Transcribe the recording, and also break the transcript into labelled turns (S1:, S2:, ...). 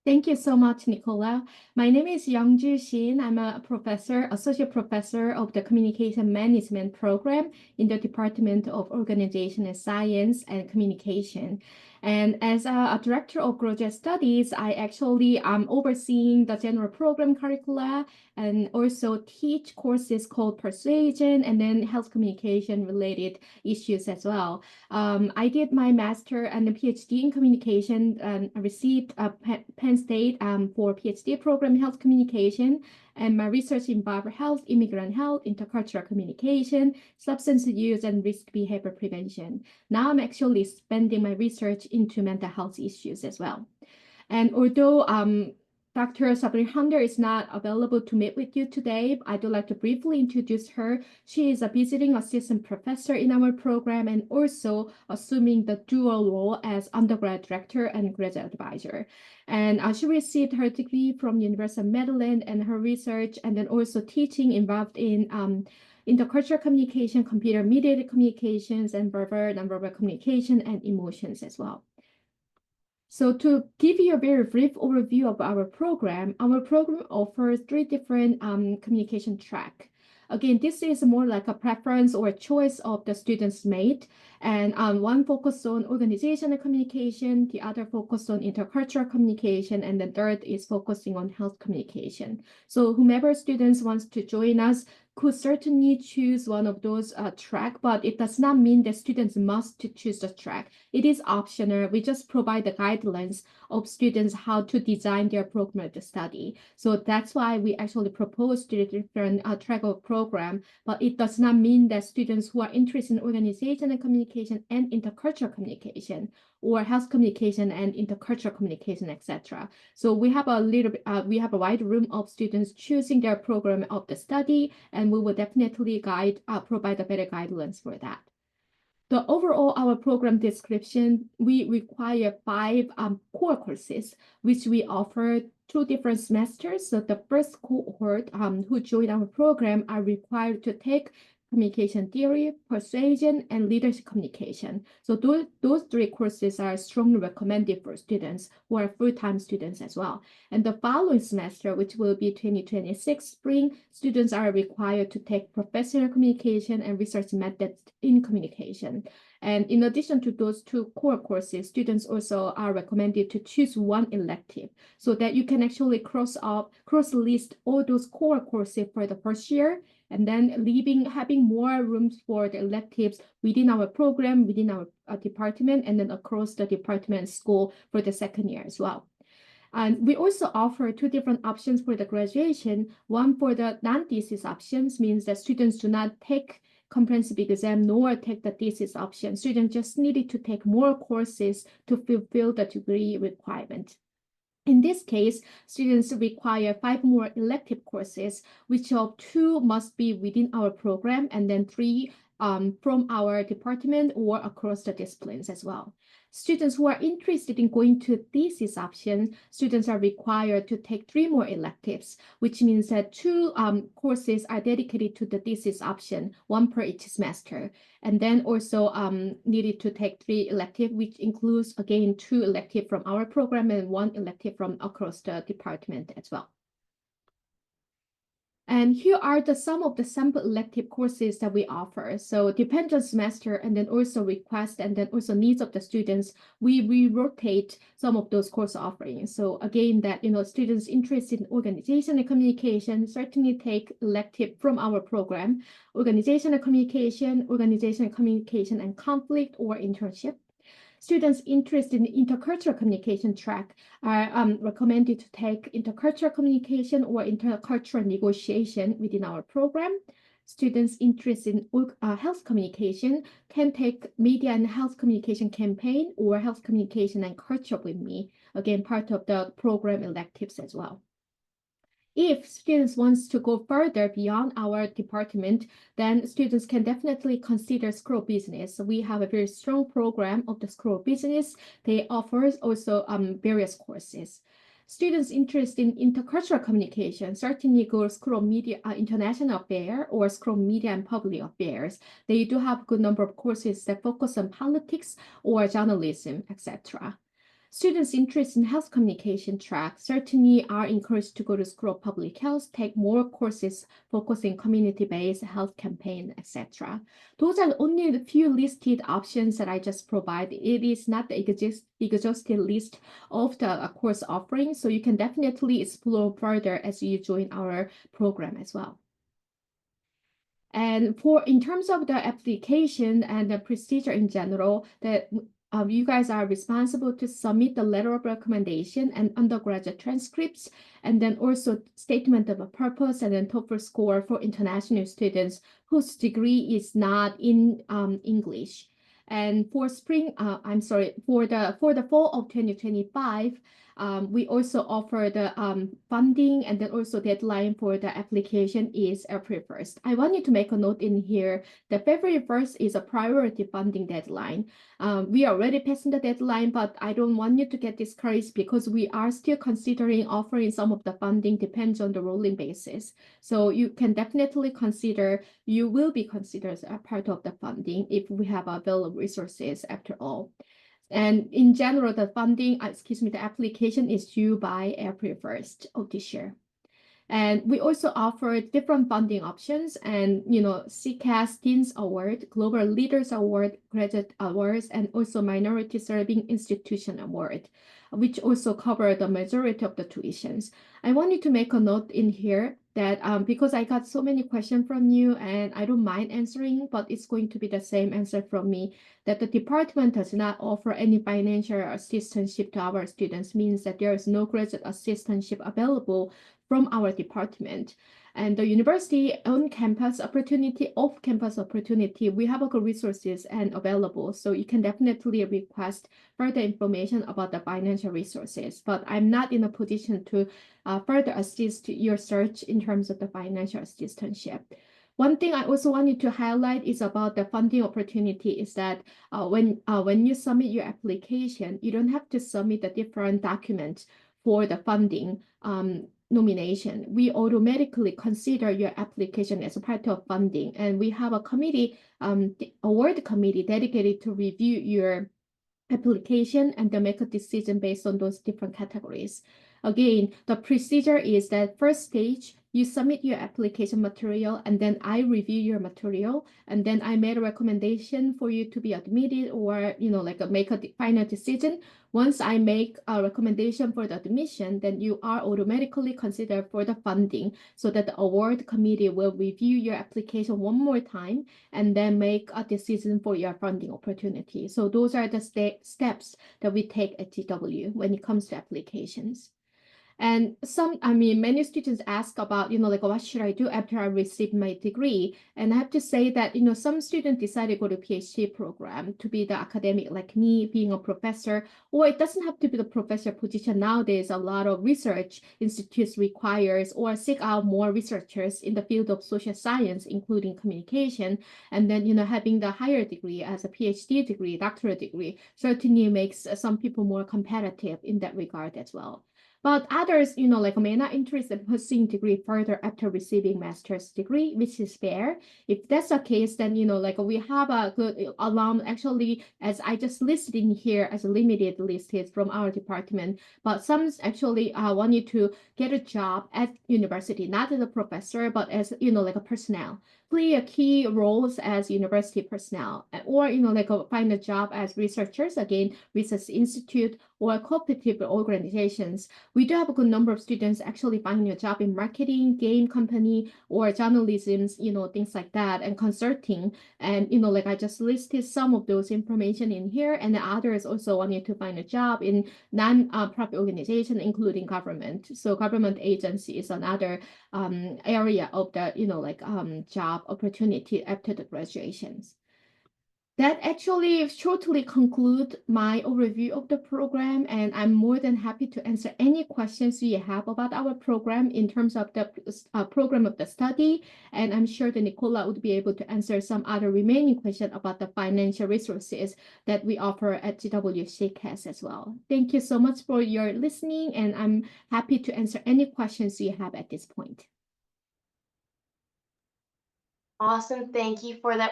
S1: Thank you so much, Nicola. My name is Youngju Shin. I'm a professor, associate professor of the Communication Management program in the Department of Organizational Science and Communication. And as a director of graduate studies, I actually am overseeing the general program curricula and also teach courses called Persuasion and then health communication related issues as well. I did my master and a PhD in communication and I received a Penn State for PhD program in health communication. And my research involved health, immigrant health, intercultural communication, substance use, and risk behavior prevention. Now I'm actually expanding my research into mental health issues as well. And although Dr. Sabrina Hunter is not available to meet with you today, I'd like to briefly introduce her. She is a visiting assistant professor in our program and also assuming the dual role as undergrad director and graduate advisor. And she received her degree from University of Maryland and her research and then also teaching involved in intercultural communication, computer-mediated communications, and verbal, nonverbal communication and emotions as well. So to give you a very brief overview of our program offers three different communication tracks. Again, this is more like a preference or a choice of the students made. And one focus on organizational communication, the other focus on intercultural communication, and the third is focusing on health communication. So whomever students wants to join us could certainly choose one of those track, but it does not mean that students must choose the track. It is optional. We just provide the guidelines of students how to design their program to study. So that's why we actually propose the different track of program, but it does not mean that students who are interested in organizational communication and intercultural communication or health communication and intercultural communication, etc. So we have we have a wide room of students choosing their program of the study, and we will definitely provide a better guidelines for that. The overall, our program description, we require 5 core courses, which we offer 2 different semesters. So the first cohort who join our program are required to take communication theory, persuasion, and leadership communication. So those 3 courses are strongly recommended for students who are full-time students as well. And the following semester, which will be 2026 spring, students are required to take professional communication and research methods in communication. And in addition to those 2 core courses, students also are recommended to choose one elective so that you can actually cross-list all those core courses for the first year and then having more rooms for the electives within our program, within our department, and then across the department school for the second year as well. And we also offer 2 different options for the graduation. One for the non-thesis options means that students do not take comprehensive exam nor take the thesis option. Students just needed to take more courses to fulfill the degree requirement. In this case, students require 5 more elective courses, which of 2 must be within our program and then 3 from our department or across the disciplines as well. Students who are interested in going to thesis option, students are required to take 3 more electives, which means that 2 courses are dedicated to the thesis option, 1 per each semester. And then also needed to take 3 electives, which includes, again, 2 electives from our program and 1 elective from across the department as well. And here are some of the sample elective courses that we offer. So depends on semester and then also request and then also needs of the students, we rotate some of those course offerings. So again, that, students interested in organizational communication certainly take elective from our program, organizational communication and conflict or internship. Students interested in intercultural communication track are recommended to take intercultural communication or intercultural negotiation within our program. Students interested in health communication can take media and health communication campaign or health communication and culture with me, again, part of the program electives as well. If students want to go further beyond our department, then students can definitely consider School of Business. So we have a very strong program of the School of Business. They offer also various courses. Students interested in intercultural communication certainly go School of Media International Affairs or School of Media and Public Affairs. They do have a good number of courses that focus on politics or journalism, etc. Students interested in health communication track certainly are encouraged to go to School of Public Health, take more courses focusing community-based health campaign, etc. Those are only the few listed options that I just provide. It is not the exhaustive list of the course offerings, so you can definitely explore further as you join our program as well. And in terms of the application and the procedure in general, that you guys are responsible to submit the letter of recommendation and undergraduate transcripts, and then also statement of a purpose and then TOEFL score for international students whose degree is not in English. And for for the fall of 2025, we also offer the funding, and then also deadline for the application is April 1st. I want you to make a note in here that February 1st is a priority funding deadline. We are already passing the deadline, but I don't want you to get discouraged because we are still considering offering some of the funding, depends on the rolling basis. So you can definitely consider, you will be considered as a part of the funding if we have available resources after all. And in general, the the application is due by April 1st of this year. And we also offer different funding options and, CCAS Dean's Award, Global Leaders Award, Graduate Awards, and also Minority Serving Institution Award, which also cover the majority of the tuitions. I wanted to make a note in here that because I got so many questions from you and I don't mind answering, but it's going to be the same answer from me, that the department does not offer any financial assistantship to our students, means that there is no graduate assistantship available from our department. And the university on-campus opportunity, off-campus opportunity, we have good resources and available. So you can definitely request further information about the financial resources. But I'm not in a position to further assist your search in terms of the financial assistantship. One thing I also wanted to highlight is about the funding opportunity is that when you submit your application, you don't have to submit the different documents for the funding nomination. We automatically consider your application as a part of funding, and we have a committee, the award committee dedicated to review your application and then make a decision based on those different categories. Again, the procedure is that first stage, you submit your application material, and then I review your material, and then I made a recommendation for you to be admitted or, make a final decision. Once I make a recommendation for the admission, then you are automatically considered for the funding, so that the award committee will review your application one more time and then make a decision for your funding opportunity. So those are the steps that we take at GW when it comes to applications. And many students ask about, what should I do after I receive my degree? And I have to say that, some students decide to go to PhD program to be the academic like me, being a professor, or it doesn't have to be the professor position. Nowadays, a lot of research institutes requires or seek out more researchers in the field of social science, including communication. And then, having the higher degree as a PhD degree, doctorate degree, certainly makes some people more competitive in that regard as well. But others, may not interest in pursuing degree further after receiving master's degree, which is fair. If that's the case, then, we have a good alum, actually, as I just listed in here as a limited listed from our department, but some actually want you to get a job at university, not as a professor, but as, a personnel. Play a key roles as university personnel, or, find a job as researchers, again, research institute or cooperative organizations. We do have a good number of students actually finding a job in marketing, game company, or journalism, things like that, and consulting. And, I just listed some of those information in here, and the others also wanted to find a job in non-profit organization, including government. So government agency is another area of the, job opportunity after the graduations. That actually shortly conclude my overview of the program, and I'm more than happy to answer any questions you have about our program in terms of the program of the study. And I'm sure that Nicola would be able to answer some other remaining questions about the financial resources that we offer at GW CCAS as well. Thank you so much for your listening, and I'm happy to answer any questions you have at this point.
S2: Awesome. Thank you for that